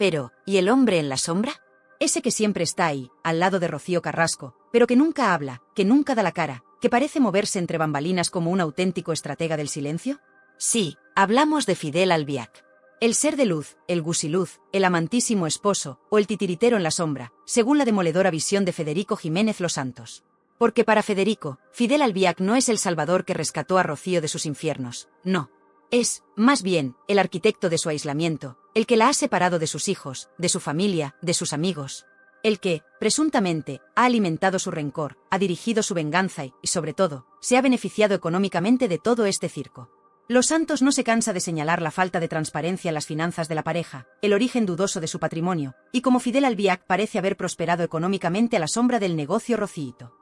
Pero, ¿y el hombre en la sombra? Ese que siempre está ahí, al lado de Rocío Carrasco, pero que nunca habla, que nunca da la cara, que parece moverse entre bambalinas como un auténtico estratega del silencio. Sí, hablamos de Fidel Albiac. El ser de luz, el gusiluz, el amantísimo esposo, o el titiritero en la sombra, según la demoledora visión de Federico Jiménez Los Santos. Porque para Federico, Fidel Albiac no es el salvador que rescató a Rocío de sus infiernos, no. Es, más bien, el arquitecto de su aislamiento, el que la ha separado de sus hijos, de su familia, de sus amigos. El que, presuntamente, ha alimentado su rencor, ha dirigido su venganza y, sobre todo, se ha beneficiado económicamente de todo este circo. Los Santos no se cansa de señalar la falta de transparencia en las finanzas de la pareja, el origen dudoso de su patrimonio, y como Fidel Albiac parece haber prosperado económicamente a la sombra del negocio Rocíito.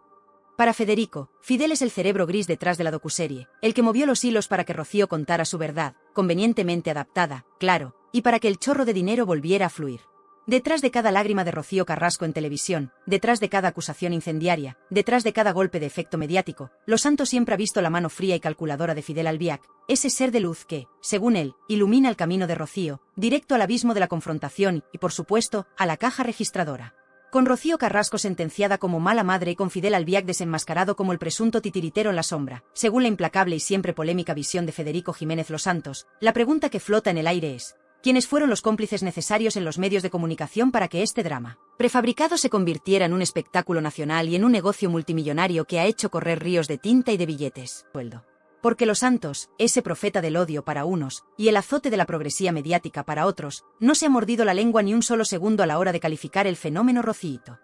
Para Federico, Fidel es el cerebro gris detrás de la docuserie, el que movió los hilos para que Rocío contara su verdad, convenientemente adaptada, claro, y para que el chorro de dinero volviera a fluir. Detrás de cada lágrima de Rocío Carrasco en televisión, detrás de cada acusación incendiaria, detrás de cada golpe de efecto mediático, Los Santos siempre ha visto la mano fría y calculadora de Fidel Albiac, ese ser de luz que, según él, ilumina el camino de Rocío, directo al abismo de la confrontación y, por supuesto, a la caja registradora. Con Rocío Carrasco sentenciada como mala madre y con Fidel Albiac desenmascarado como el presunto titiritero en la sombra, según la implacable y siempre polémica visión de Federico Jiménez Los Santos, la pregunta que flota en el aire es: ¿quiénes fueron los cómplices necesarios en los medios de comunicación para que este drama prefabricado se convirtiera en un espectáculo nacional y en un negocio multimillonario que ha hecho correr ríos de tinta y de billetes? Sueldo. Porque Los Santos, ese profeta del odio para unos, y el azote de la progresía mediática para otros, no se ha mordido la lengua ni un solo segundo a la hora de calificar el fenómeno Rocíito.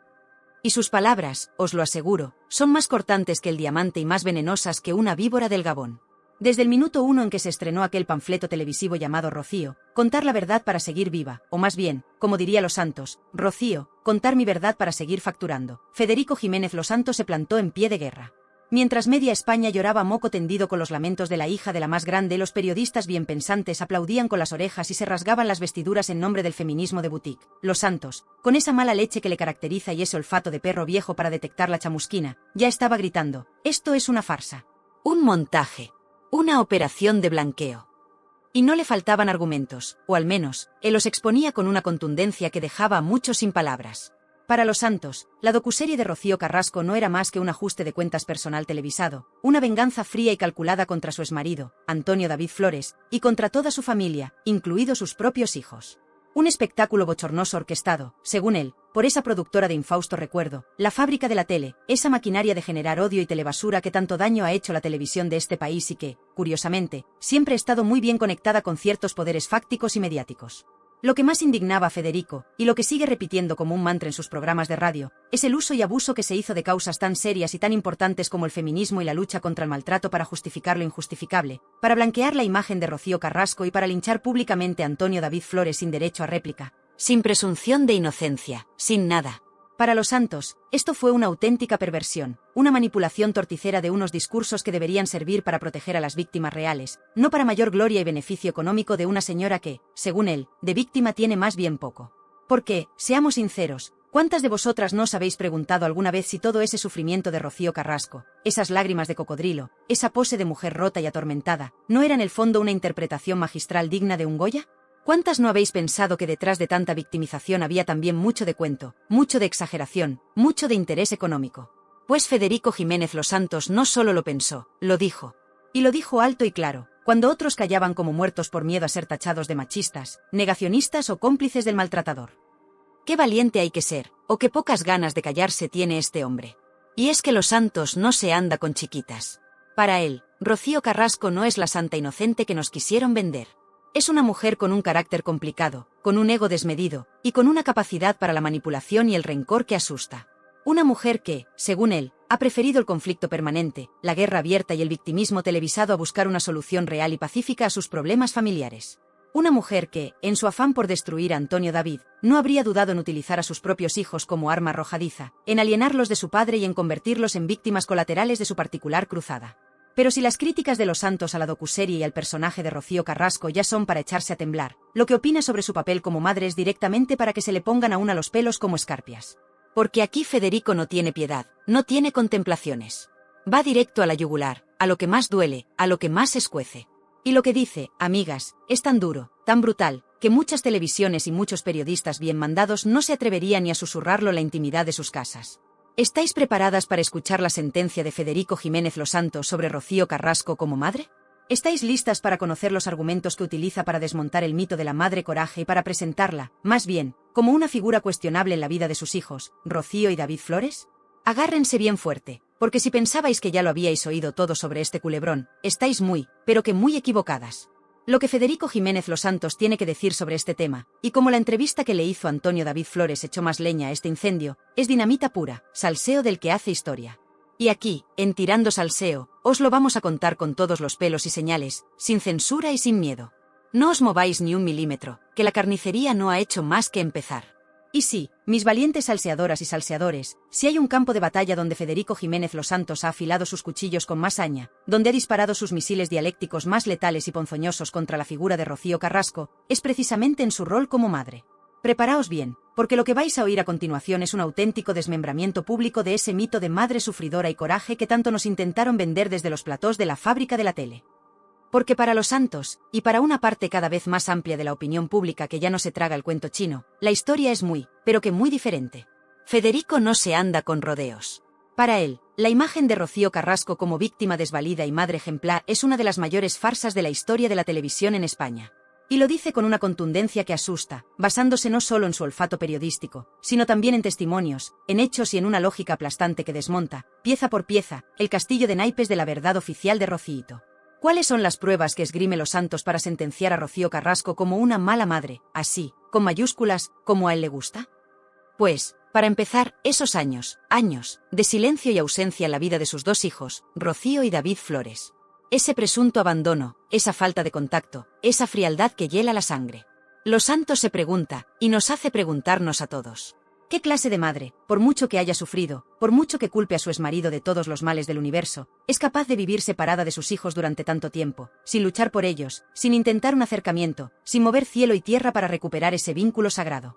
Y sus palabras, os lo aseguro, son más cortantes que el diamante y más venenosas que una víbora del Gabón. Desde el minuto 1 en que se estrenó aquel panfleto televisivo llamado Rocío, contar la verdad para seguir viva, o más bien, como diría Los Santos, Rocío, contar mi verdad para seguir facturando, Federico Jiménez Los Santos se plantó en pie de guerra. Mientras media España lloraba a moco tendido con los lamentos de la hija de la más grande, los periodistas bien pensantes aplaudían con las orejas y se rasgaban las vestiduras en nombre del feminismo de boutique. Los Santos, con esa mala leche que le caracteriza y ese olfato de perro viejo para detectar la chamusquina, ya estaba gritando: esto es una farsa. Un montaje. Una operación de blanqueo. Y no le faltaban argumentos, o al menos, él los exponía con una contundencia que dejaba a muchos sin palabras. Para Los Santos, la docuserie de Rocío Carrasco no era más que un ajuste de cuentas personal televisado, una venganza fría y calculada contra su exmarido, Antonio David Flores, y contra toda su familia, incluidos sus propios hijos. Un espectáculo bochornoso orquestado, según él, por esa productora de infausto recuerdo, la fábrica de la tele, esa maquinaria de generar odio y telebasura que tanto daño ha hecho la televisión de este país y que, curiosamente, siempre ha estado muy bien conectada con ciertos poderes fácticos y mediáticos. Lo que más indignaba a Federico, y lo que sigue repitiendo como un mantra en sus programas de radio, es el uso y abuso que se hizo de causas tan serias y tan importantes como el feminismo y la lucha contra el maltrato para justificar lo injustificable, para blanquear la imagen de Rocío Carrasco y para linchar públicamente a Antonio David Flores sin derecho a réplica, sin presunción de inocencia, sin nada. Para Los Santos, esto fue una auténtica perversión, una manipulación torticera de unos discursos que deberían servir para proteger a las víctimas reales, no para mayor gloria y beneficio económico de una señora que, según él, de víctima tiene más bien poco. Porque, seamos sinceros, ¿cuántas de vosotras no os habéis preguntado alguna vez si todo ese sufrimiento de Rocío Carrasco, esas lágrimas de cocodrilo, esa pose de mujer rota y atormentada, no era en el fondo una interpretación magistral digna de un Goya? ¿Cuántas no habéis pensado que detrás de tanta victimización había también mucho de cuento, mucho de exageración, mucho de interés económico? Pues Federico Jiménez Los Santos no solo lo pensó, lo dijo. Y lo dijo alto y claro, cuando otros callaban como muertos por miedo a ser tachados de machistas, negacionistas o cómplices del maltratador. Qué valiente hay que ser, o qué pocas ganas de callarse tiene este hombre. Y es que Los Santos no se anda con chiquitas. Para él, Rocío Carrasco no es la santa inocente que nos quisieron vender. Es una mujer con un carácter complicado, con un ego desmedido, y con una capacidad para la manipulación y el rencor que asusta. Una mujer que, según él, ha preferido el conflicto permanente, la guerra abierta y el victimismo televisado a buscar una solución real y pacífica a sus problemas familiares. Una mujer que, en su afán por destruir a Antonio David, no habría dudado en utilizar a sus propios hijos como arma arrojadiza, en alienarlos de su padre y en convertirlos en víctimas colaterales de su particular cruzada. Pero si las críticas de Los Santos a la docuserie y al personaje de Rocío Carrasco ya son para echarse a temblar, lo que opina sobre su papel como madre es directamente para que se le pongan a una los pelos como escarpias. Porque aquí Federico no tiene piedad, no tiene contemplaciones. Va directo a la yugular, a lo que más duele, a lo que más escuece. Y lo que dice, amigas, es tan duro, tan brutal, que muchas televisiones y muchos periodistas bien mandados no se atreverían ni a susurrarlo en la intimidad de sus casas. ¿Estáis preparadas para escuchar la sentencia de Federico Jiménez Los Santos sobre Rocío Carrasco como madre? ¿Estáis listas para conocer los argumentos que utiliza para desmontar el mito de la madre coraje y para presentarla, más bien, como una figura cuestionable en la vida de sus hijos, Rocío y David Flores? Agárrense bien fuerte, porque si pensabais que ya lo habíais oído todo sobre este culebrón, estáis muy, pero que muy equivocadas. Lo que Federico Jiménez Los Santos tiene que decir sobre este tema, y como la entrevista que le hizo Antonio David Flores echó más leña a este incendio, es dinamita pura, salseo del que hace historia. Y aquí, en Tirando Salseo, os lo vamos a contar con todos los pelos y señales, sin censura y sin miedo. No os mováis ni un milímetro, que la carnicería no ha hecho más que empezar. Y sí, mis valientes salseadoras y salseadores, si hay un campo de batalla donde Federico Jiménez Los Santos ha afilado sus cuchillos con más saña, donde ha disparado sus misiles dialécticos más letales y ponzoñosos contra la figura de Rocío Carrasco, es precisamente en su rol como madre. Preparaos bien, porque lo que vais a oír a continuación es un auténtico desmembramiento público de ese mito de madre sufridora y coraje que tanto nos intentaron vender desde los platós de la fábrica de la tele. Porque para los Santos, y para una parte cada vez más amplia de la opinión pública que ya no se traga el cuento chino, la historia es muy, pero que muy diferente. Federico no se anda con rodeos. Para él, la imagen de Rocío Carrasco como víctima desvalida y madre ejemplar es una de las mayores farsas de la historia de la televisión en España. Y lo dice con una contundencia que asusta, basándose no solo en su olfato periodístico, sino también en testimonios, en hechos y en una lógica aplastante que desmonta, pieza por pieza, el castillo de naipes de la verdad oficial de Rocíito. ¿Cuáles son las pruebas que esgrime Los Santos para sentenciar a Rocío Carrasco como una mala madre, así, con mayúsculas, como a él le gusta? Pues, para empezar, esos años, de silencio y ausencia en la vida de sus dos hijos, Rocío y David Flores. Ese presunto abandono, esa falta de contacto, esa frialdad que hiela la sangre. Los Santos se pregunta, y nos hace preguntarnos a todos. ¿Qué clase de madre, por mucho que haya sufrido, por mucho que culpe a su exmarido de todos los males del universo, es capaz de vivir separada de sus hijos durante tanto tiempo, sin luchar por ellos, sin intentar un acercamiento, sin mover cielo y tierra para recuperar ese vínculo sagrado?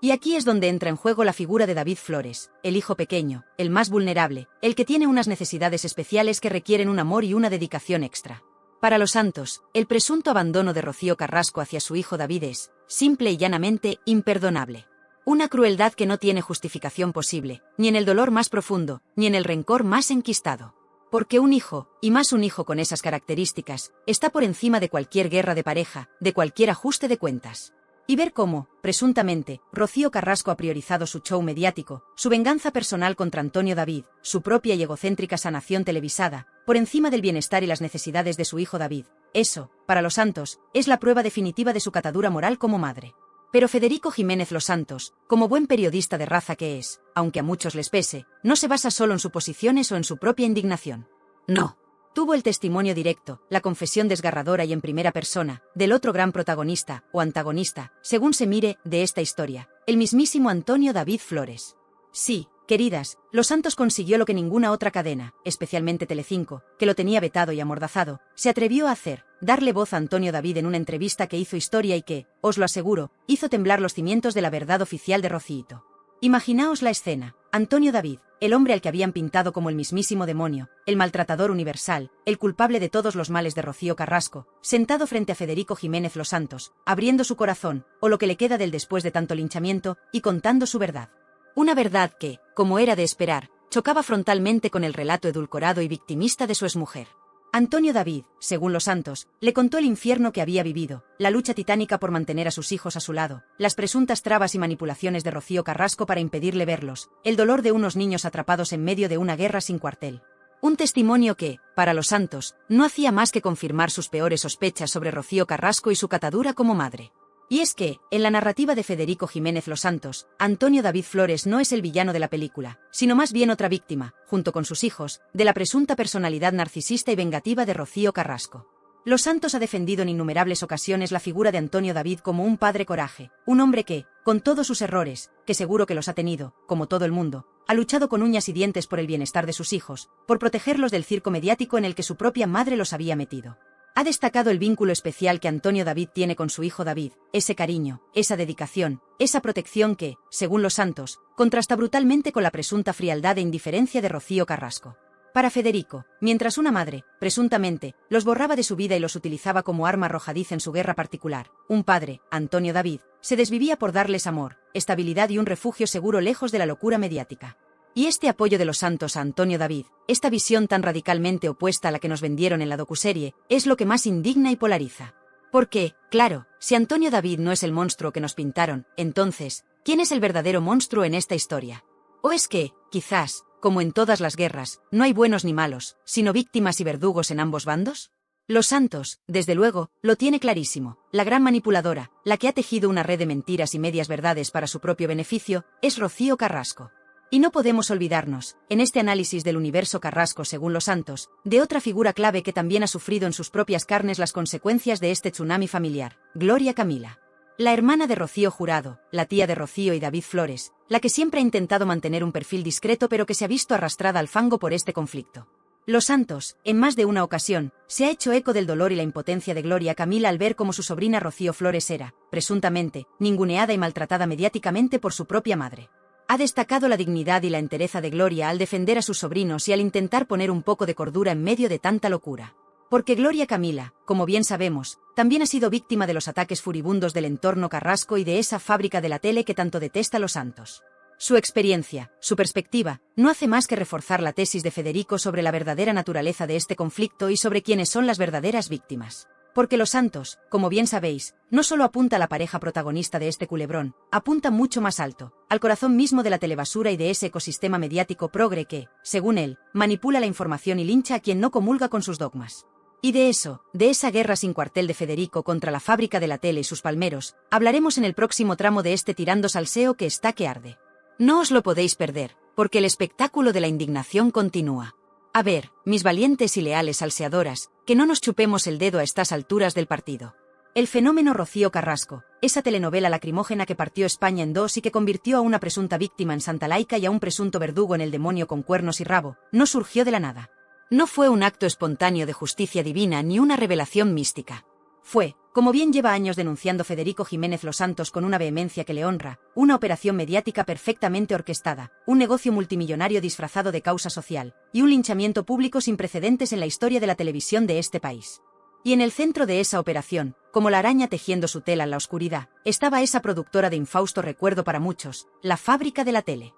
Y aquí es donde entra en juego la figura de David Flores, el hijo pequeño, el más vulnerable, el que tiene unas necesidades especiales que requieren un amor y una dedicación extra. Para los Santos, el presunto abandono de Rocío Carrasco hacia su hijo David es, simple y llanamente, imperdonable. Una crueldad que no tiene justificación posible, ni en el dolor más profundo, ni en el rencor más enquistado. Porque un hijo, y más un hijo con esas características, está por encima de cualquier guerra de pareja, de cualquier ajuste de cuentas. Y ver cómo, presuntamente, Rocío Carrasco ha priorizado su show mediático, su venganza personal contra Antonio David, su propia y egocéntrica sanación televisada, por encima del bienestar y las necesidades de su hijo David, eso, para los Santos, es la prueba definitiva de su catadura moral como madre. Pero Federico Jiménez Los Santos, como buen periodista de raza que es, aunque a muchos les pese, no se basa solo en suposiciones o en su propia indignación. No. Tuvo el testimonio directo, la confesión desgarradora y en primera persona, del otro gran protagonista, o antagonista, según se mire, de esta historia, el mismísimo Antonio David Flores. Sí, queridas, Los Santos consiguió lo que ninguna otra cadena, especialmente Telecinco, que lo tenía vetado y amordazado, se atrevió a hacer, darle voz a Antonio David en una entrevista que hizo historia y que, os lo aseguro, hizo temblar los cimientos de la verdad oficial de Rocíito. Imaginaos la escena, Antonio David, el hombre al que habían pintado como el mismísimo demonio, el maltratador universal, el culpable de todos los males de Rocío Carrasco, sentado frente a Federico Jiménez Los Santos, abriendo su corazón, o lo que le queda del después de tanto linchamiento, y contando su verdad. Una verdad que, como era de esperar, chocaba frontalmente con el relato edulcorado y victimista de su exmujer. Antonio David, según Los Santos, le contó el infierno que había vivido, la lucha titánica por mantener a sus hijos a su lado, las presuntas trabas y manipulaciones de Rocío Carrasco para impedirle verlos, el dolor de unos niños atrapados en medio de una guerra sin cuartel. Un testimonio que, para Los Santos, no hacía más que confirmar sus peores sospechas sobre Rocío Carrasco y su catadura como madre. Y es que, en la narrativa de Federico Jiménez Los Santos, Antonio David Flores no es el villano de la película, sino más bien otra víctima, junto con sus hijos, de la presunta personalidad narcisista y vengativa de Rocío Carrasco. Los Santos ha defendido en innumerables ocasiones la figura de Antonio David como un padre coraje, un hombre que, con todos sus errores, que seguro que los ha tenido, como todo el mundo, ha luchado con uñas y dientes por el bienestar de sus hijos, por protegerlos del circo mediático en el que su propia madre los había metido. Ha destacado el vínculo especial que Antonio David tiene con su hijo David, ese cariño, esa dedicación, esa protección que, según Los Santos, contrasta brutalmente con la presunta frialdad e indiferencia de Rocío Carrasco. Para Federico, mientras una madre, presuntamente, los borraba de su vida y los utilizaba como arma arrojadiza en su guerra particular, un padre, Antonio David, se desvivía por darles amor, estabilidad y un refugio seguro lejos de la locura mediática. Y este apoyo de los santos a Antonio David, esta visión tan radicalmente opuesta a la que nos vendieron en la docuserie, es lo que más indigna y polariza. Porque, claro, si Antonio David no es el monstruo que nos pintaron, entonces, ¿quién es el verdadero monstruo en esta historia? ¿O es que, quizás, como en todas las guerras, no hay buenos ni malos, sino víctimas y verdugos en ambos bandos? Los santos, desde luego, lo tiene clarísimo. La gran manipuladora, la que ha tejido una red de mentiras y medias verdades para su propio beneficio, es Rocío Carrasco. Y no podemos olvidarnos, en este análisis del universo Carrasco según los santos, de otra figura clave que también ha sufrido en sus propias carnes las consecuencias de este tsunami familiar, Gloria Camila. La hermana de Rocío Jurado, la tía de Rocío y David Flores, la que siempre ha intentado mantener un perfil discreto pero que se ha visto arrastrada al fango por este conflicto. Los santos, en más de una ocasión, se ha hecho eco del dolor y la impotencia de Gloria Camila al ver cómo su sobrina Rocío Flores era, presuntamente, ninguneada y maltratada mediáticamente por su propia madre. Ha destacado la dignidad y la entereza de Gloria al defender a sus sobrinos y al intentar poner un poco de cordura en medio de tanta locura. Porque Gloria Camila, como bien sabemos, también ha sido víctima de los ataques furibundos del entorno Carrasco y de esa fábrica de la tele que tanto detesta los santos. Su experiencia, su perspectiva, no hace más que reforzar la tesis de Federico sobre la verdadera naturaleza de este conflicto y sobre quiénes son las verdaderas víctimas. Porque los santos, como bien sabéis, no solo apunta a la pareja protagonista de este culebrón, apunta mucho más alto, al corazón mismo de la telebasura y de ese ecosistema mediático progre que, según él, manipula la información y lincha a quien no comulga con sus dogmas. Y de eso, de esa guerra sin cuartel de Federico contra la fábrica de la tele y sus palmeros, hablaremos en el próximo tramo de este Tirando Salseo que está que arde. No os lo podéis perder, porque el espectáculo de la indignación continúa. A ver, mis valientes y leales salseadoras, que no nos chupemos el dedo a estas alturas del partido. El fenómeno Rocío Carrasco, esa telenovela lacrimógena que partió España en dos y que convirtió a una presunta víctima en Santa Laica y a un presunto verdugo en el demonio con cuernos y rabo, no surgió de la nada. No fue un acto espontáneo de justicia divina ni una revelación mística. Fue, como bien lleva años denunciando Federico Jiménez Los Santos con una vehemencia que le honra, una operación mediática perfectamente orquestada, un negocio multimillonario disfrazado de causa social, y un linchamiento público sin precedentes en la historia de la televisión de este país. Y en el centro de esa operación, como la araña tejiendo su tela en la oscuridad, estaba esa productora de infausto recuerdo para muchos, la fábrica de la tele.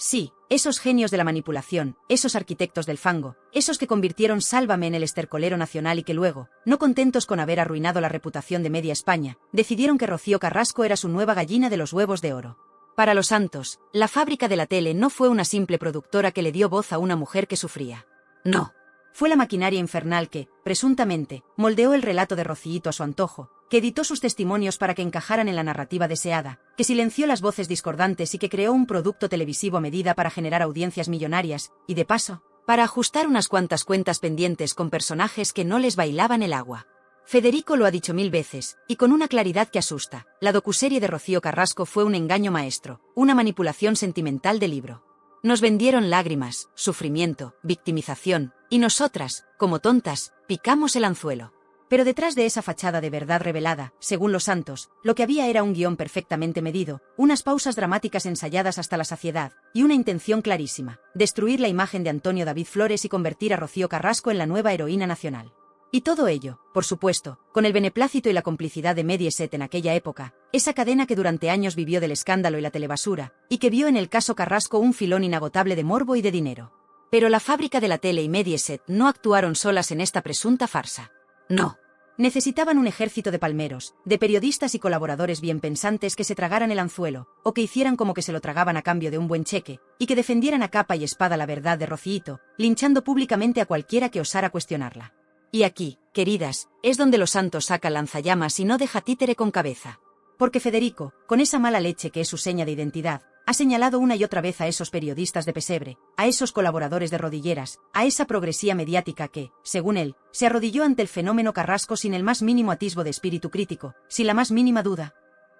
Sí, esos genios de la manipulación, esos arquitectos del fango, esos que convirtieron Sálvame en el estercolero nacional y que luego, no contentos con haber arruinado la reputación de media España, decidieron que Rocío Carrasco era su nueva gallina de los huevos de oro. Para los santos, la fábrica de la tele no fue una simple productora que le dio voz a una mujer que sufría. No. Fue la maquinaria infernal que, presuntamente, moldeó el relato de Rocíito a su antojo, que editó sus testimonios para que encajaran en la narrativa deseada, que silenció las voces discordantes y que creó un producto televisivo a medida para generar audiencias millonarias, y de paso, para ajustar unas cuantas cuentas pendientes con personajes que no les bailaban el agua. Federico lo ha dicho 1000 veces, y con una claridad que asusta, la docuserie de Rocío Carrasco fue un engaño maestro, una manipulación sentimental de libro. Nos vendieron lágrimas, sufrimiento, victimización, y nosotras, como tontas, picamos el anzuelo. Pero detrás de esa fachada de verdad revelada, según los santos, lo que había era un guión perfectamente medido, unas pausas dramáticas ensayadas hasta la saciedad, y una intención clarísima: destruir la imagen de Antonio David Flores y convertir a Rocío Carrasco en la nueva heroína nacional. Y todo ello, por supuesto, con el beneplácito y la complicidad de Mediaset en aquella época, esa cadena que durante años vivió del escándalo y la telebasura, y que vio en el caso Carrasco un filón inagotable de morbo y de dinero. Pero la fábrica de la tele y Mediaset no actuaron solas en esta presunta farsa. No. Necesitaban un ejército de palmeros, de periodistas y colaboradores bien pensantes que se tragaran el anzuelo, o que hicieran como que se lo tragaban a cambio de un buen cheque, y que defendieran a capa y espada la verdad de Rocíito, linchando públicamente a cualquiera que osara cuestionarla. Y aquí, queridas, es donde los santos sacan lanzallamas y no deja títere con cabeza. Porque Federico, con esa mala leche que es su seña de identidad, ha señalado una y otra vez a esos periodistas de pesebre, a esos colaboradores de rodilleras, a esa progresía mediática que, según él, se arrodilló ante el fenómeno Carrasco sin el más mínimo atisbo de espíritu crítico, sin la más mínima duda,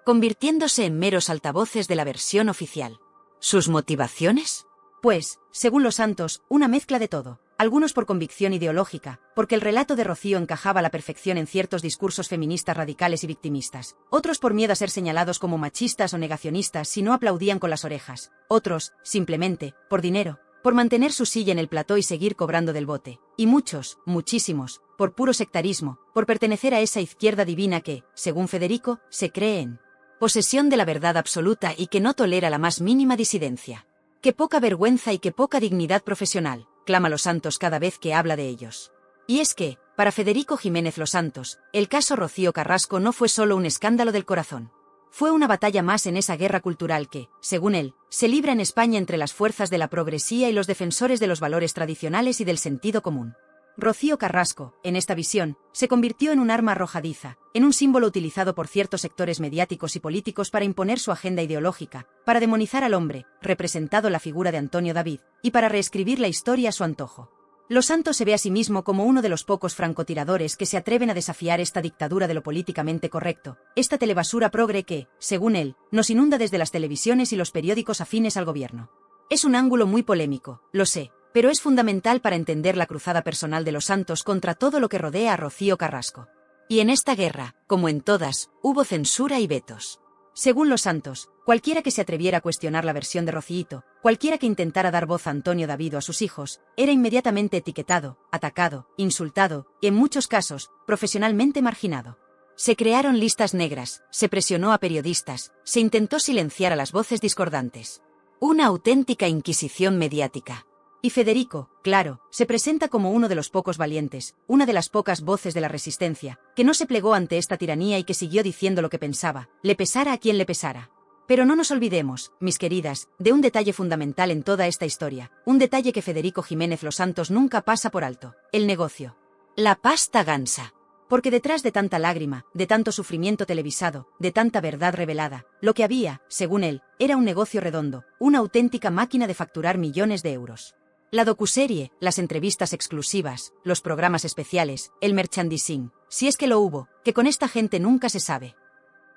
convirtiéndose en meros altavoces de la versión oficial. ¿Sus motivaciones? Pues, según los santos, una mezcla de todo. Algunos por convicción ideológica, porque el relato de Rocío encajaba a la perfección en ciertos discursos feministas radicales y victimistas. Otros por miedo a ser señalados como machistas o negacionistas si no aplaudían con las orejas. Otros, simplemente, por dinero. por mantener su silla en el plató y seguir cobrando del bote, y muchos, muchísimos, por puro sectarismo, por pertenecer a esa izquierda divina que, según Federico, se cree en posesión de la verdad absoluta y que no tolera la más mínima disidencia. ¡Qué poca vergüenza y qué poca dignidad profesional!, clama Los Santos cada vez que habla de ellos. Y es que, para Federico Jiménez Los Santos, el caso Rocío Carrasco no fue solo un escándalo del corazón. Fue una batalla más en esa guerra cultural que, según él, se libra en España entre las fuerzas de la progresía y los defensores de los valores tradicionales y del sentido común. Rocío Carrasco, en esta visión, se convirtió en un arma arrojadiza, en un símbolo utilizado por ciertos sectores mediáticos y políticos para imponer su agenda ideológica, para demonizar al hombre, representado la figura de Antonio David, y para reescribir la historia a su antojo. Los Santos se ve a sí mismo como uno de los pocos francotiradores que se atreven a desafiar esta dictadura de lo políticamente correcto, esta telebasura progre que, según él, nos inunda desde las televisiones y los periódicos afines al gobierno. Es un ángulo muy polémico, lo sé, pero es fundamental para entender la cruzada personal de Los Santos contra todo lo que rodea a Rocío Carrasco. Y en esta guerra, como en todas, hubo censura y vetos. Según Los Santos, cualquiera que se atreviera a cuestionar la versión de Rocíito, cualquiera que intentara dar voz a Antonio David o a sus hijos, era inmediatamente etiquetado, atacado, insultado, y en muchos casos, profesionalmente marginado. Se crearon listas negras, se presionó a periodistas, se intentó silenciar a las voces discordantes. Una auténtica inquisición mediática. Y Federico, claro, se presenta como uno de los pocos valientes, una de las pocas voces de la resistencia, que no se plegó ante esta tiranía y que siguió diciendo lo que pensaba, le pesara a quien le pesara. Pero no nos olvidemos, mis queridas, de un detalle fundamental en toda esta historia, un detalle que Federico Jiménez Los Santos nunca pasa por alto: el negocio. La pasta gansa. Porque detrás de tanta lágrima, de tanto sufrimiento televisado, de tanta verdad revelada, lo que había, según él, era un negocio redondo, una auténtica máquina de facturar millones de euros. La docuserie, las entrevistas exclusivas, los programas especiales, el merchandising, si es que lo hubo, que con esta gente nunca se sabe.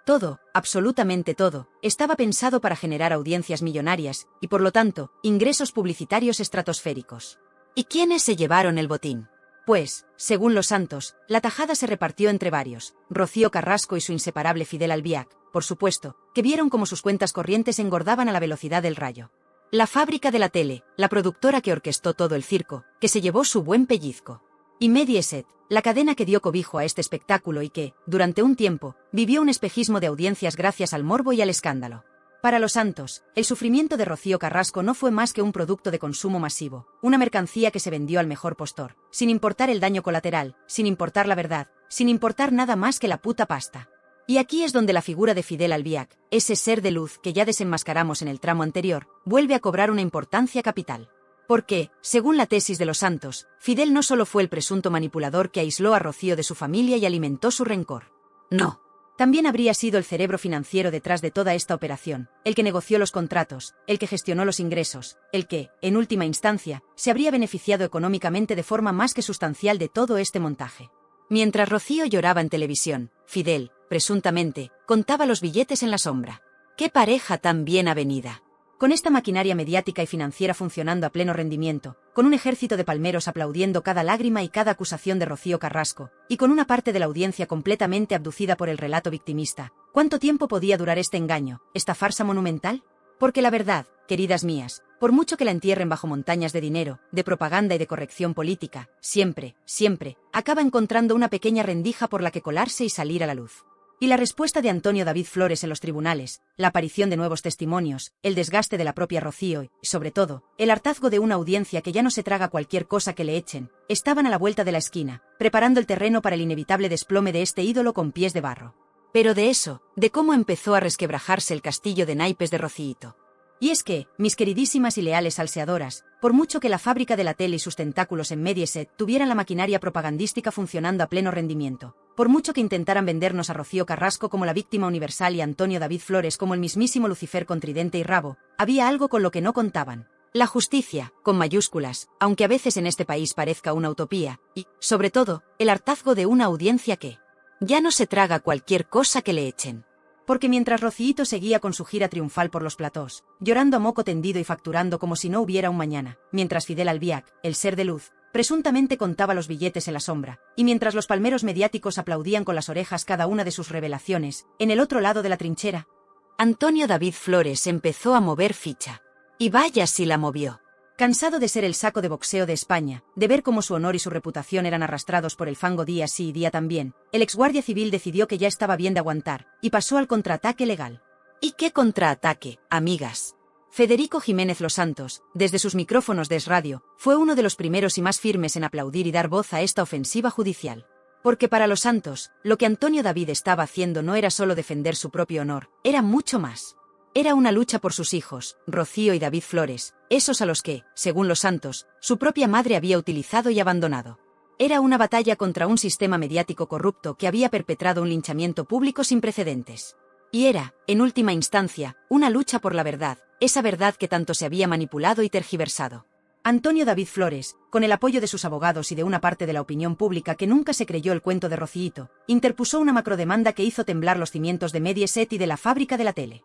Todo, absolutamente todo, estaba pensado para generar audiencias millonarias y, por lo tanto, ingresos publicitarios estratosféricos. ¿Y quiénes se llevaron el botín? Pues, según Los Santos, la tajada se repartió entre varios: Rocío Carrasco y su inseparable Fidel Albiac, por supuesto, que vieron cómo sus cuentas corrientes engordaban a la velocidad del rayo. La fábrica de la tele, la productora que orquestó todo el circo, que se llevó su buen pellizco. Y Mediaset, la cadena que dio cobijo a este espectáculo y que, durante un tiempo, vivió un espejismo de audiencias gracias al morbo y al escándalo. Para Los Santos, el sufrimiento de Rocío Carrasco no fue más que un producto de consumo masivo, una mercancía que se vendió al mejor postor, sin importar el daño colateral, sin importar la verdad, sin importar nada más que la puta pasta. Y aquí es donde la figura de Fidel Albiac, ese ser de luz que ya desenmascaramos en el tramo anterior, vuelve a cobrar una importancia capital. Porque, según la tesis de Los Santos, Fidel no solo fue el presunto manipulador que aisló a Rocío de su familia y alimentó su rencor. No. También habría sido el cerebro financiero detrás de toda esta operación, el que negoció los contratos, el que gestionó los ingresos, el que, en última instancia, se habría beneficiado económicamente de forma más que sustancial de todo este montaje. Mientras Rocío lloraba en televisión, Fidel, presuntamente, contaba los billetes en la sombra. ¡Qué pareja tan bien avenida! Con esta maquinaria mediática y financiera funcionando a pleno rendimiento, con un ejército de palmeros aplaudiendo cada lágrima y cada acusación de Rocío Carrasco, y con una parte de la audiencia completamente abducida por el relato victimista, ¿cuánto tiempo podía durar este engaño, esta farsa monumental? Porque la verdad, queridas mías, por mucho que la entierren bajo montañas de dinero, de propaganda y de corrección política, siempre, siempre, acaba encontrando una pequeña rendija por la que colarse y salir a la luz. Y la respuesta de Antonio David Flores en los tribunales, la aparición de nuevos testimonios, el desgaste de la propia Rocío y, sobre todo, el hartazgo de una audiencia que ya no se traga cualquier cosa que le echen, estaban a la vuelta de la esquina, preparando el terreno para el inevitable desplome de este ídolo con pies de barro. Pero de eso, de cómo empezó a resquebrajarse el castillo de naipes de Rocíito. Y es que, mis queridísimas y leales salseadoras, por mucho que la fábrica de la tele y sus tentáculos en Mediaset tuvieran la maquinaria propagandística funcionando a pleno rendimiento, por mucho que intentaran vendernos a Rocío Carrasco como la víctima universal y a Antonio David Flores como el mismísimo Lucifer con tridente y rabo, había algo con lo que no contaban. La justicia, con mayúsculas, aunque a veces en este país parezca una utopía, y, sobre todo, el hartazgo de una audiencia que ya no se traga cualquier cosa que le echen. Porque mientras Rocíito seguía con su gira triunfal por los platós, llorando a moco tendido y facturando como si no hubiera un mañana, mientras Fidel Albiac, el ser de luz, presuntamente contaba los billetes en la sombra, y mientras los palmeros mediáticos aplaudían con las orejas cada una de sus revelaciones, en el otro lado de la trinchera, Antonio David Flores empezó a mover ficha. Y vaya si la movió. Cansado de ser el saco de boxeo de España, de ver cómo su honor y su reputación eran arrastrados por el fango día sí y día también, el exguardia civil decidió que ya estaba bien de aguantar, y pasó al contraataque legal. ¿Y qué contraataque, amigas? Federico Jiménez Los Santos, desde sus micrófonos de Es Radio, fue uno de los primeros y más firmes en aplaudir y dar voz a esta ofensiva judicial. Porque para Los Santos, lo que Antonio David estaba haciendo no era solo defender su propio honor, era mucho más. Era una lucha por sus hijos, Rocío y David Flores, esos a los que, según Los Santos, su propia madre había utilizado y abandonado. Era una batalla contra un sistema mediático corrupto que había perpetrado un linchamiento público sin precedentes. Y era, en última instancia, una lucha por la verdad, esa verdad que tanto se había manipulado y tergiversado. Antonio David Flores, con el apoyo de sus abogados y de una parte de la opinión pública que nunca se creyó el cuento de Rociito, interpuso una macrodemanda que hizo temblar los cimientos de Mediaset y de la fábrica de la tele.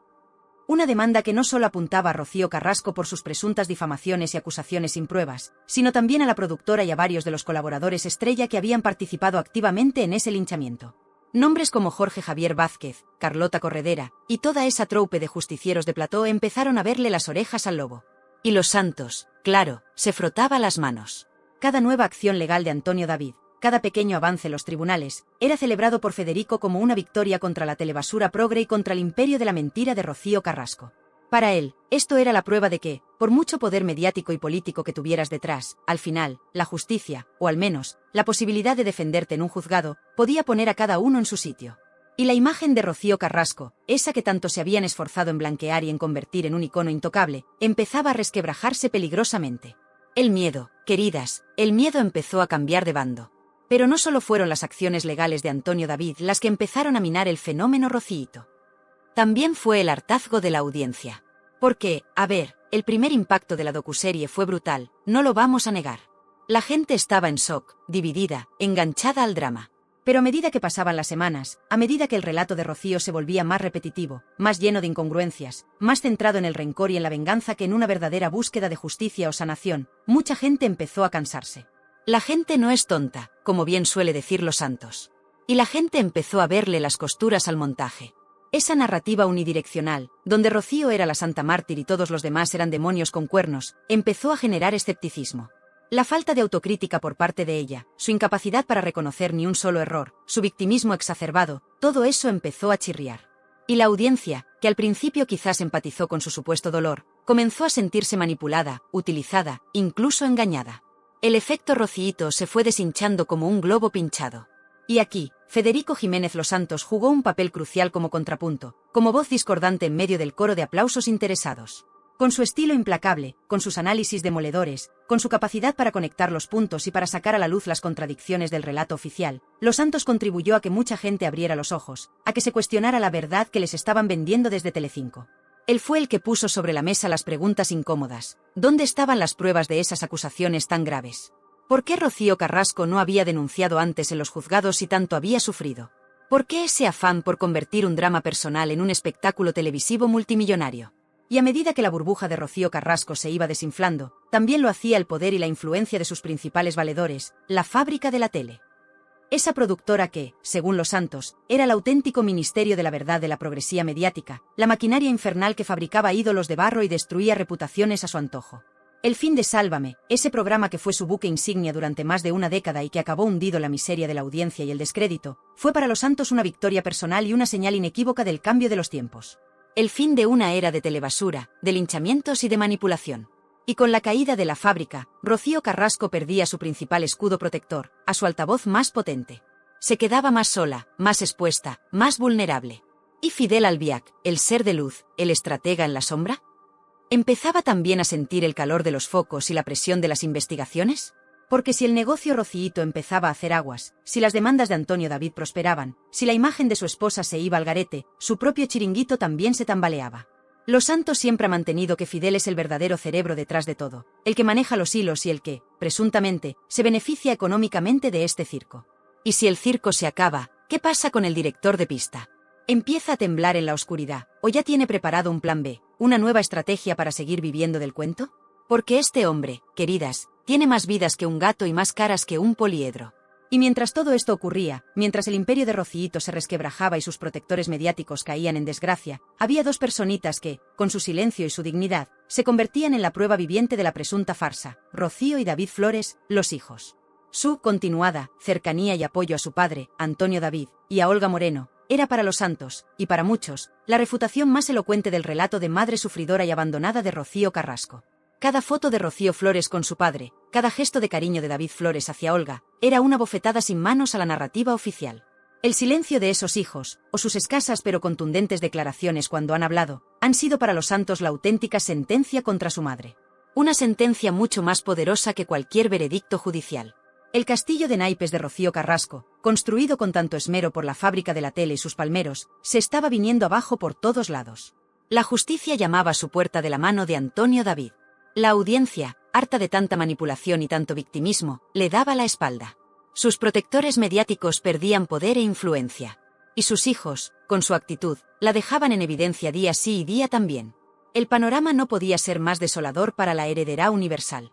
Una demanda que no solo apuntaba a Rocío Carrasco por sus presuntas difamaciones y acusaciones sin pruebas, sino también a la productora y a varios de los colaboradores estrella que habían participado activamente en ese linchamiento. Nombres como Jorge Javier Vázquez, Carlota Corredera, y toda esa troupe de justicieros de plató empezaron a verle las orejas al lobo. Y Los Santos, claro, se frotaba las manos. Cada nueva acción legal de Antonio David, cada pequeño avance en los tribunales, era celebrado por Federico como una victoria contra la telebasura progre y contra el imperio de la mentira de Rocío Carrasco. Para él, esto era la prueba de que, por mucho poder mediático y político que tuvieras detrás, al final, la justicia, o al menos, la posibilidad de defenderte en un juzgado, podía poner a cada uno en su sitio. Y la imagen de Rocío Carrasco, esa que tanto se habían esforzado en blanquear y en convertir en un icono intocable, empezaba a resquebrajarse peligrosamente. El miedo, queridas, el miedo empezó a cambiar de bando. Pero no solo fueron las acciones legales de Antonio David las que empezaron a minar el fenómeno Rociito. También fue el hartazgo de la audiencia. Porque, a ver, el primer impacto de la docuserie fue brutal, no lo vamos a negar. La gente estaba en shock, dividida, enganchada al drama. Pero a medida que pasaban las semanas, a medida que el relato de Rocío se volvía más repetitivo, más lleno de incongruencias, más centrado en el rencor y en la venganza que en una verdadera búsqueda de justicia o sanación, mucha gente empezó a cansarse. La gente no es tonta, como bien suele decir Los Santos. Y la gente empezó a verle las costuras al montaje. Esa narrativa unidireccional, donde Rocío era la santa mártir y todos los demás eran demonios con cuernos, empezó a generar escepticismo. La falta de autocrítica por parte de ella, su incapacidad para reconocer ni un solo error, su victimismo exacerbado, todo eso empezó a chirriar. Y la audiencia, que al principio quizás empatizó con su supuesto dolor, comenzó a sentirse manipulada, utilizada, incluso engañada. El efecto Rociito se fue deshinchando como un globo pinchado. Y aquí, Federico Jiménez Los Santos jugó un papel crucial como contrapunto, como voz discordante en medio del coro de aplausos interesados. Con su estilo implacable, con sus análisis demoledores, con su capacidad para conectar los puntos y para sacar a la luz las contradicciones del relato oficial, Los Santos contribuyó a que mucha gente abriera los ojos, a que se cuestionara la verdad que les estaban vendiendo desde Telecinco. Él fue el que puso sobre la mesa las preguntas incómodas. ¿Dónde estaban las pruebas de esas acusaciones tan graves? ¿Por qué Rocío Carrasco no había denunciado antes en los juzgados si tanto había sufrido? ¿Por qué ese afán por convertir un drama personal en un espectáculo televisivo multimillonario? Y a medida que la burbuja de Rocío Carrasco se iba desinflando, también lo hacía el poder y la influencia de sus principales valedores, la fábrica de la tele. Esa productora que, según Los Santos, era el auténtico ministerio de la verdad de la progresía mediática, la maquinaria infernal que fabricaba ídolos de barro y destruía reputaciones a su antojo. El fin de Sálvame, ese programa que fue su buque insignia durante más de una década y que acabó hundido en la miseria de la audiencia y el descrédito, fue para Los Santos una victoria personal y una señal inequívoca del cambio de los tiempos. El fin de una era de telebasura, de linchamientos y de manipulación. Y con la caída de la fábrica, Rocío Carrasco perdía su principal escudo protector, a su altavoz más potente. Se quedaba más sola, más expuesta, más vulnerable. ¿Y Fidel Albiac, el ser de luz, el estratega en la sombra? ¿Empezaba también a sentir el calor de los focos y la presión de las investigaciones? Porque si el negocio Rociito empezaba a hacer aguas, si las demandas de Antonio David prosperaban, si la imagen de su esposa se iba al garete, su propio chiringuito también se tambaleaba. Los Santos siempre ha mantenido que Fidel es el verdadero cerebro detrás de todo, el que maneja los hilos y el que, presuntamente, se beneficia económicamente de este circo. Y si el circo se acaba, ¿qué pasa con el director de pista? ¿Empieza a temblar en la oscuridad, o ya tiene preparado un plan B, una nueva estrategia para seguir viviendo del cuento? Porque este hombre, queridas, tiene más vidas que un gato y más caras que un poliedro. Y mientras todo esto ocurría, mientras el imperio de Rociito se resquebrajaba y sus protectores mediáticos caían en desgracia, había dos personitas que, con su silencio y su dignidad, se convertían en la prueba viviente de la presunta farsa. Rocío y David Flores, los hijos. Su continuada cercanía y apoyo a su padre, Antonio David, y a Olga Moreno, era para los santos, y para muchos, la refutación más elocuente del relato de madre sufridora y abandonada de Rocío Carrasco. Cada foto de Rocío Flores con su padre, cada gesto de cariño de David Flores hacia Olga, era una bofetada sin manos a la narrativa oficial. El silencio de esos hijos, o sus escasas pero contundentes declaraciones cuando han hablado, han sido para los santos la auténtica sentencia contra su madre. Una sentencia mucho más poderosa que cualquier veredicto judicial. El castillo de naipes de Rocío Carrasco, construido con tanto esmero por la fábrica de la tele y sus palmeros, se estaba viniendo abajo por todos lados. La justicia llamaba a su puerta de la mano de Antonio David. La audiencia, harta de tanta manipulación y tanto victimismo, le daba la espalda. Sus protectores mediáticos perdían poder e influencia. Y sus hijos, con su actitud, la dejaban en evidencia día sí y día también. El panorama no podía ser más desolador para la heredera universal.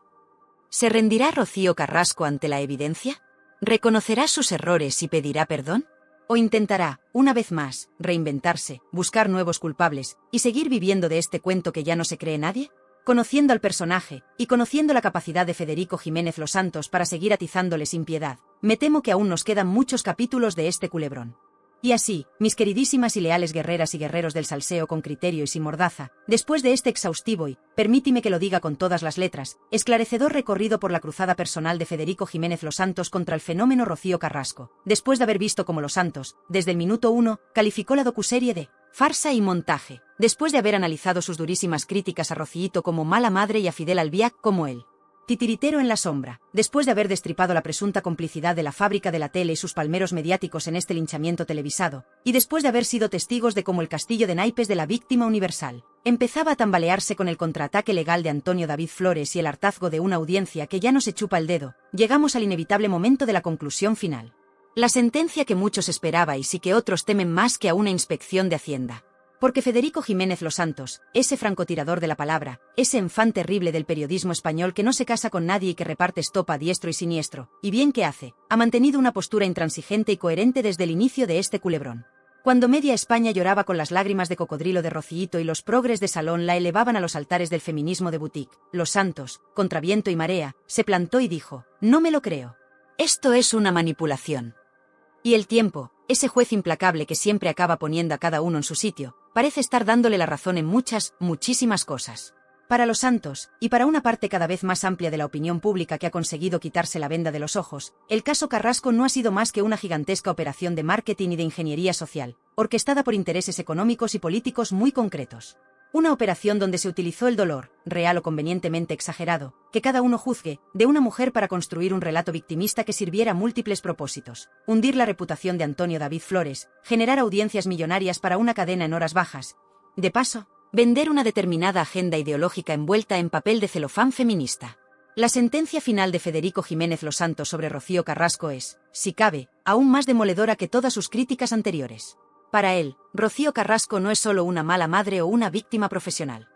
¿Se rendirá Rocío Carrasco ante la evidencia? ¿Reconocerá sus errores y pedirá perdón? ¿O intentará, una vez más, reinventarse, buscar nuevos culpables, y seguir viviendo de este cuento que ya no se cree nadie? Conociendo al personaje, y conociendo la capacidad de Federico Jiménez Los Santos para seguir atizándole sin piedad, me temo que aún nos quedan muchos capítulos de este culebrón. Y así, mis queridísimas y leales guerreras y guerreros del salseo con criterio y sin mordaza, después de este exhaustivo y, permítime que lo diga con todas las letras, esclarecedor recorrido por la cruzada personal de Federico Jiménez Los Santos contra el fenómeno Rocío Carrasco, después de haber visto cómo Los Santos, desde el minuto 1, calificó la docuserie de farsa y montaje, después de haber analizado sus durísimas críticas a Rocíito como mala madre y a Fidel Albiac como él. Titiritero en la sombra, después de haber destripado la presunta complicidad de la fábrica de la tele y sus palmeros mediáticos en este linchamiento televisado, y después de haber sido testigos de cómo el castillo de naipes de la víctima universal empezaba a tambalearse con el contraataque legal de Antonio David Flores y el hartazgo de una audiencia que ya no se chupa el dedo, llegamos al inevitable momento de la conclusión final. La sentencia que muchos esperabais y que otros temen más que a una inspección de Hacienda. Porque Federico Jiménez Los Santos, ese francotirador de la palabra, ese enfant terrible del periodismo español que no se casa con nadie y que reparte estopa diestro y siniestro, y bien que hace, ha mantenido una postura intransigente y coherente desde el inicio de este culebrón. Cuando media España lloraba con las lágrimas de cocodrilo de Rocíito y los progres de salón la elevaban a los altares del feminismo de boutique, Los Santos, contra viento y marea, se plantó y dijo: no me lo creo. Esto es una manipulación. Y el tiempo, ese juez implacable que siempre acaba poniendo a cada uno en su sitio, parece estar dándole la razón en muchísimas cosas. Para Los Santos, y para una parte cada vez más amplia de la opinión pública que ha conseguido quitarse la venda de los ojos, el caso Carrasco no ha sido más que una gigantesca operación de marketing y de ingeniería social, orquestada por intereses económicos y políticos muy concretos. Una operación donde se utilizó el dolor, real o convenientemente exagerado, que cada uno juzgue, de una mujer para construir un relato victimista que sirviera a múltiples propósitos: hundir la reputación de Antonio David Flores, generar audiencias millonarias para una cadena en horas bajas. De paso, vender una determinada agenda ideológica envuelta en papel de celofán feminista. La sentencia final de Federico Jiménez Los Santos sobre Rocío Carrasco es, si cabe, aún más demoledora que todas sus críticas anteriores. Para él, Rocío Carrasco no es solo una mala madre o una víctima profesional.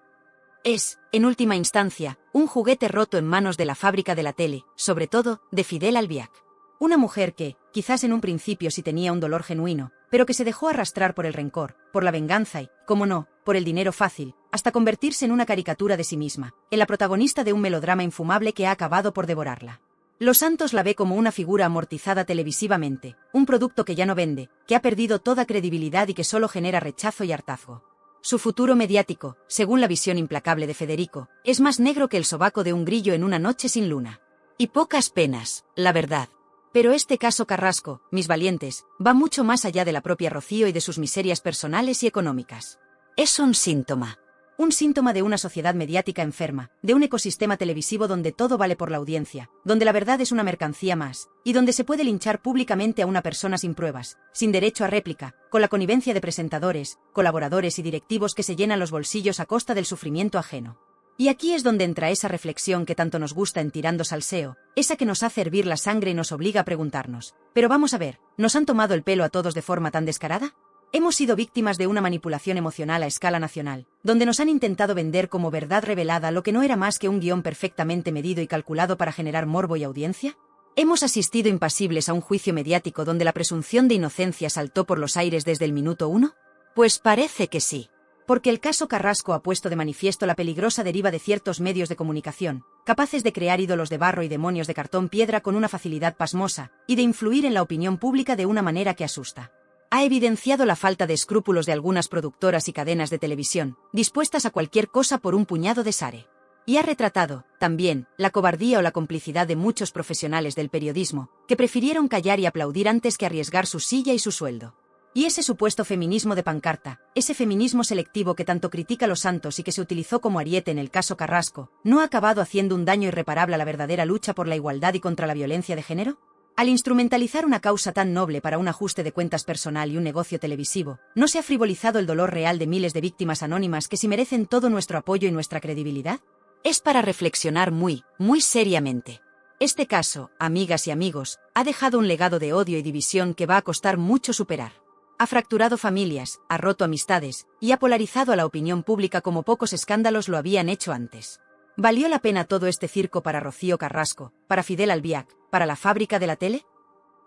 Es, en última instancia, un juguete roto en manos de la fábrica de la tele, sobre todo, de Fidel Albiac. Una mujer que, quizás en un principio sí tenía un dolor genuino, pero que se dejó arrastrar por el rencor, por la venganza y, como no, por el dinero fácil, hasta convertirse en una caricatura de sí misma, en la protagonista de un melodrama infumable que ha acabado por devorarla. Los Santos la ve como una figura amortizada televisivamente, un producto que ya no vende, que ha perdido toda credibilidad y que solo genera rechazo y hartazgo. Su futuro mediático, según la visión implacable de Federico, es más negro que el sobaco de un grillo en una noche sin luna. Y pocas penas, la verdad. Pero este caso Carrasco, mis valientes, va mucho más allá de la propia Rocío y de sus miserias personales y económicas. Es un síntoma. Un síntoma de una sociedad mediática enferma, de un ecosistema televisivo donde todo vale por la audiencia, donde la verdad es una mercancía más, y donde se puede linchar públicamente a una persona sin pruebas, sin derecho a réplica, con la connivencia de presentadores, colaboradores y directivos que se llenan los bolsillos a costa del sufrimiento ajeno. Y aquí es donde entra esa reflexión que tanto nos gusta en Tirando Salseo, esa que nos hace hervir la sangre y nos obliga a preguntarnos: pero vamos a ver, ¿nos han tomado el pelo a todos de forma tan descarada? Hemos sido víctimas de una manipulación emocional a escala nacional, donde nos han intentado vender como verdad revelada lo que no era más que un guión perfectamente medido y calculado para generar morbo y audiencia. ¿Hemos asistido impasibles a un juicio mediático donde la presunción de inocencia saltó por los aires desde el minuto 1? Pues parece que sí. Porque el caso Carrasco ha puesto de manifiesto la peligrosa deriva de ciertos medios de comunicación, capaces de crear ídolos de barro y demonios de cartón piedra con una facilidad pasmosa, y de influir en la opinión pública de una manera que asusta. Ha evidenciado la falta de escrúpulos de algunas productoras y cadenas de televisión, dispuestas a cualquier cosa por un puñado de sare. Y ha retratado, también, la cobardía o la complicidad de muchos profesionales del periodismo, que prefirieron callar y aplaudir antes que arriesgar su silla y su sueldo. Y ese supuesto feminismo de pancarta, ese feminismo selectivo que tanto critica Los Santos y que se utilizó como ariete en el caso Carrasco, ¿no ha acabado haciendo un daño irreparable a la verdadera lucha por la igualdad y contra la violencia de género? Al instrumentalizar una causa tan noble para un ajuste de cuentas personal y un negocio televisivo, ¿no se ha frivolizado el dolor real de miles de víctimas anónimas que sí merecen todo nuestro apoyo y nuestra credibilidad? Es para reflexionar muy seriamente. Este caso, amigas y amigos, ha dejado un legado de odio y división que va a costar mucho superar. Ha fracturado familias, ha roto amistades, y ha polarizado a la opinión pública como pocos escándalos lo habían hecho antes. ¿Valió la pena todo este circo para Rocío Carrasco, para Fidel Albiac, para la fábrica de la tele?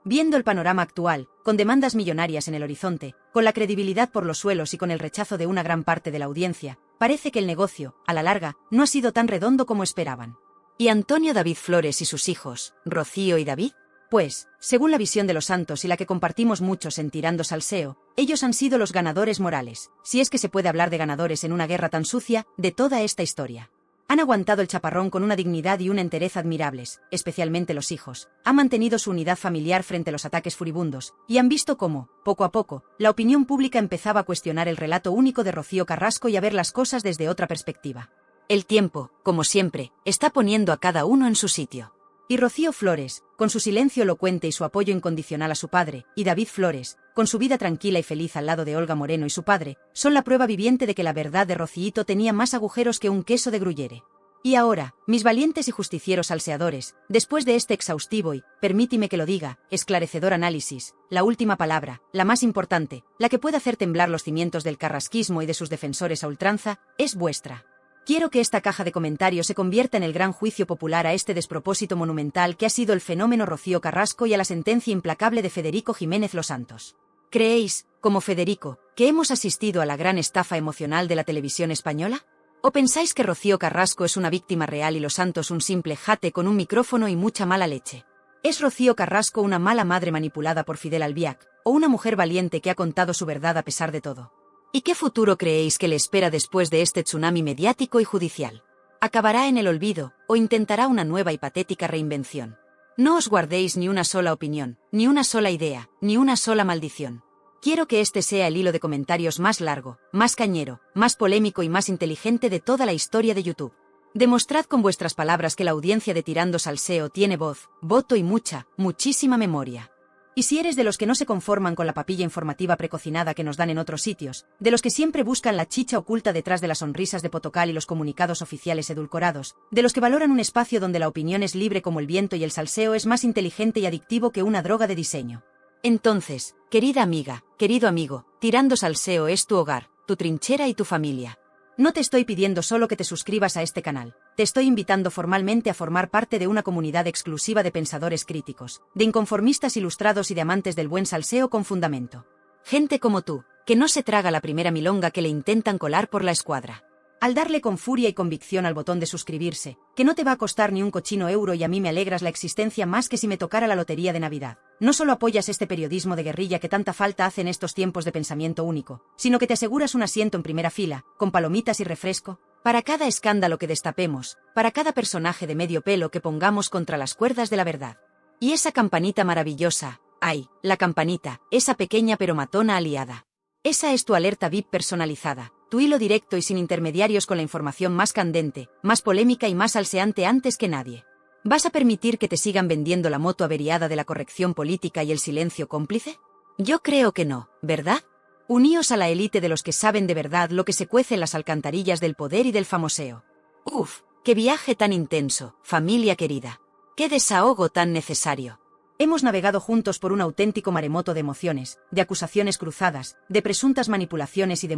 Viendo el panorama actual, con demandas millonarias en el horizonte, con la credibilidad por los suelos y con el rechazo de una gran parte de la audiencia, parece que el negocio, a la larga, no ha sido tan redondo como esperaban. ¿Y Antonio David Flores y sus hijos, Rocío y David? Pues, según la visión de Los Santos y la que compartimos muchos en Tirando Salseo, ellos han sido los ganadores morales, si es que se puede hablar de ganadores en una guerra tan sucia, de toda esta historia. Han aguantado el chaparrón con una dignidad y una entereza admirables, especialmente los hijos. Han mantenido su unidad familiar frente a los ataques furibundos, y han visto cómo, poco a poco, la opinión pública empezaba a cuestionar el relato único de Rocío Carrasco y a ver las cosas desde otra perspectiva. El tiempo, como siempre, está poniendo a cada uno en su sitio. Y Rocío Flores, con su silencio elocuente y su apoyo incondicional a su padre, y David Flores, con su vida tranquila y feliz al lado de Olga Moreno y su padre, son la prueba viviente de que la verdad de Rocíito tenía más agujeros que un queso de gruyere. Y ahora, mis valientes y justicieros salseadores, después de este exhaustivo y, permítime que lo diga, esclarecedor análisis, la última palabra, la más importante, la que puede hacer temblar los cimientos del carrasquismo y de sus defensores a ultranza, es vuestra. Quiero que esta caja de comentarios se convierta en el gran juicio popular a este despropósito monumental que ha sido el fenómeno Rocío Carrasco y a la sentencia implacable de Federico Jiménez Los Santos. ¿Creéis, como Federico, que hemos asistido a la gran estafa emocional de la televisión española? ¿O pensáis que Rocío Carrasco es una víctima real y Los Santos un simple jate con un micrófono y mucha mala leche? ¿Es Rocío Carrasco una mala madre manipulada por Fidel Albiac, o una mujer valiente que ha contado su verdad a pesar de todo? ¿Y qué futuro creéis que le espera después de este tsunami mediático y judicial? ¿Acabará en el olvido, o intentará una nueva y patética reinvención? No os guardéis ni una sola opinión, ni una sola idea, ni una sola maldición. Quiero que este sea el hilo de comentarios más largo, más cañero, más polémico y más inteligente de toda la historia de YouTube. Demostrad con vuestras palabras que la audiencia de Tirando Salseo tiene voz, voto y muchísima memoria. Y si eres de los que no se conforman con la papilla informativa precocinada que nos dan en otros sitios, de los que siempre buscan la chicha oculta detrás de las sonrisas de Potocal y los comunicados oficiales edulcorados, de los que valoran un espacio donde la opinión es libre como el viento y el salseo es más inteligente y adictivo que una droga de diseño. Entonces, querida amiga, querido amigo, Tirando Salseo es tu hogar, tu trinchera y tu familia. No te estoy pidiendo solo que te suscribas a este canal, te estoy invitando formalmente a formar parte de una comunidad exclusiva de pensadores críticos, de inconformistas ilustrados y de amantes del buen salseo con fundamento. Gente como tú, que no se traga la primera milonga que le intentan colar por la escuadra. Al darle con furia y convicción al botón de suscribirse, que no te va a costar ni un cochino euro y a mí me alegras la existencia más que si me tocara la lotería de Navidad. No solo apoyas este periodismo de guerrilla que tanta falta hace en estos tiempos de pensamiento único, sino que te aseguras un asiento en primera fila, con palomitas y refresco, para cada escándalo que destapemos, para cada personaje de medio pelo que pongamos contra las cuerdas de la verdad. Y esa campanita maravillosa, ay, la campanita, esa pequeña pero matona aliada. Esa es tu alerta VIP personalizada, tu hilo directo y sin intermediarios con la información más candente, más polémica y más salseante antes que nadie. ¿Vas a permitir que te sigan vendiendo la moto averiada de la corrección política y el silencio cómplice? Yo creo que no, ¿verdad? Uníos a la élite de los que saben de verdad lo que se cuece en las alcantarillas del poder y del famoseo. Uf, qué viaje tan intenso, familia querida. Qué desahogo tan necesario. Hemos navegado juntos por un auténtico maremoto de emociones, de acusaciones cruzadas, de presuntas manipulaciones y de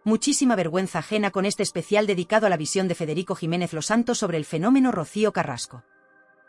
muchísima vergüenza ajena con este especial dedicado a la visión de Federico Jiménez Los Santos sobre el fenómeno Rocío Carrasco.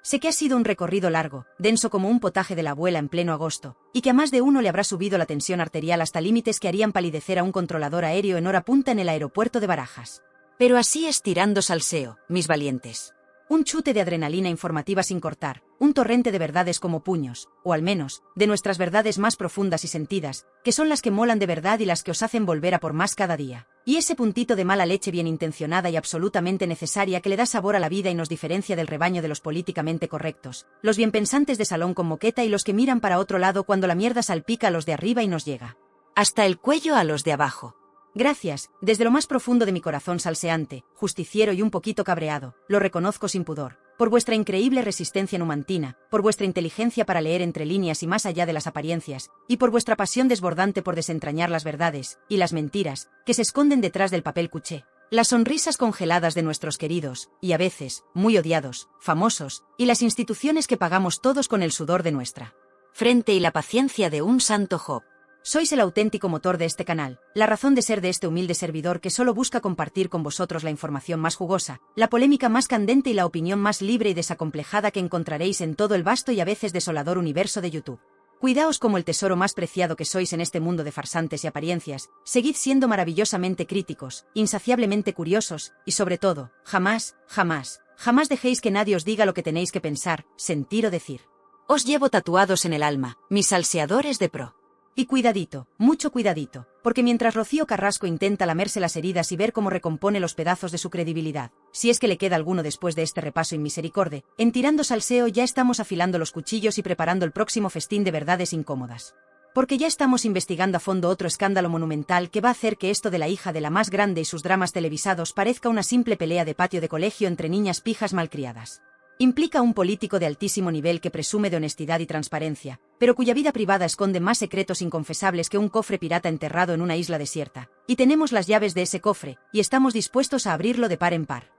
Sé que ha sido un recorrido largo, denso como un potaje de la abuela en pleno agosto, y que a más de uno le habrá subido la tensión arterial hasta límites que harían palidecer a un controlador aéreo en hora punta en el aeropuerto de Barajas. Pero así es tirando salseo, mis valientes. Un chute de adrenalina informativa sin cortar, un torrente de verdades como puños, o al menos, de nuestras verdades más profundas y sentidas, que son las que molan de verdad y las que os hacen volver a por más cada día. Y ese puntito de mala leche bien intencionada y absolutamente necesaria que le da sabor a la vida y nos diferencia del rebaño de los políticamente correctos, los bienpensantes de salón con moqueta y los que miran para otro lado cuando la mierda salpica a los de arriba y nos llega hasta el cuello a los de abajo. Gracias, desde lo más profundo de mi corazón salseante, justiciero y un poquito cabreado, lo reconozco sin pudor, por vuestra increíble resistencia numantina, por vuestra inteligencia para leer entre líneas y más allá de las apariencias, y por vuestra pasión desbordante por desentrañar las verdades, y las mentiras, que se esconden detrás del papel cuché. Las sonrisas congeladas de nuestros queridos, y a veces, muy odiados, famosos, y las instituciones que pagamos todos con el sudor de nuestra frente y la paciencia de un santo Job. Sois el auténtico motor de este canal, la razón de ser de este humilde servidor que solo busca compartir con vosotros la información más jugosa, la polémica más candente y la opinión más libre y desacomplejada que encontraréis en todo el vasto y a veces desolador universo de YouTube. Cuidaos como el tesoro más preciado que sois en este mundo de farsantes y apariencias, seguid siendo maravillosamente críticos, insaciablemente curiosos, y sobre todo, jamás, jamás, jamás dejéis que nadie os diga lo que tenéis que pensar, sentir o decir. Os llevo tatuados en el alma, mis salseadores de pro. Y cuidadito, mucho cuidadito, porque mientras Rocío Carrasco intenta lamerse las heridas y ver cómo recompone los pedazos de su credibilidad, si es que le queda alguno después de este repaso inmisericorde, en Tirando Salseo ya estamos afilando los cuchillos y preparando el próximo festín de verdades incómodas. Porque ya estamos investigando a fondo otro escándalo monumental que va a hacer que esto de la hija de la más grande y sus dramas televisados parezca una simple pelea de patio de colegio entre niñas pijas malcriadas. Implica un político de altísimo nivel que presume de honestidad y transparencia, pero cuya vida privada esconde más secretos inconfesables que un cofre pirata enterrado en una isla desierta. Y tenemos las llaves de ese cofre, y estamos dispuestos a abrirlo de par en par.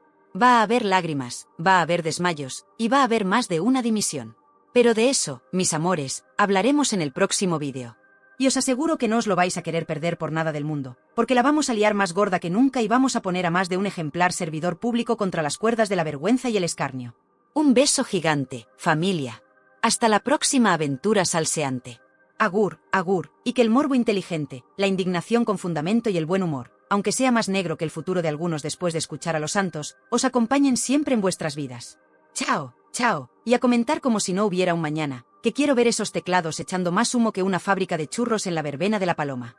Va a haber lágrimas, va a haber desmayos, y va a haber más de una dimisión. Pero de eso, mis amores, hablaremos en el próximo vídeo. Y os aseguro que no os lo vais a querer perder por nada del mundo, porque la vamos a liar más gorda que nunca y vamos a poner a más de un ejemplar servidor público contra las cuerdas de la vergüenza y el escarnio. Un beso gigante, familia. Hasta la próxima aventura salseante. Agur, agur, y que el morbo inteligente, la indignación con fundamento y el buen humor, aunque sea más negro que el futuro de algunos después de escuchar a los santos, os acompañen siempre en vuestras vidas. Chao, chao, y a comentar como si no hubiera un mañana, que quiero ver esos teclados echando más humo que una fábrica de churros en la verbena de la Paloma.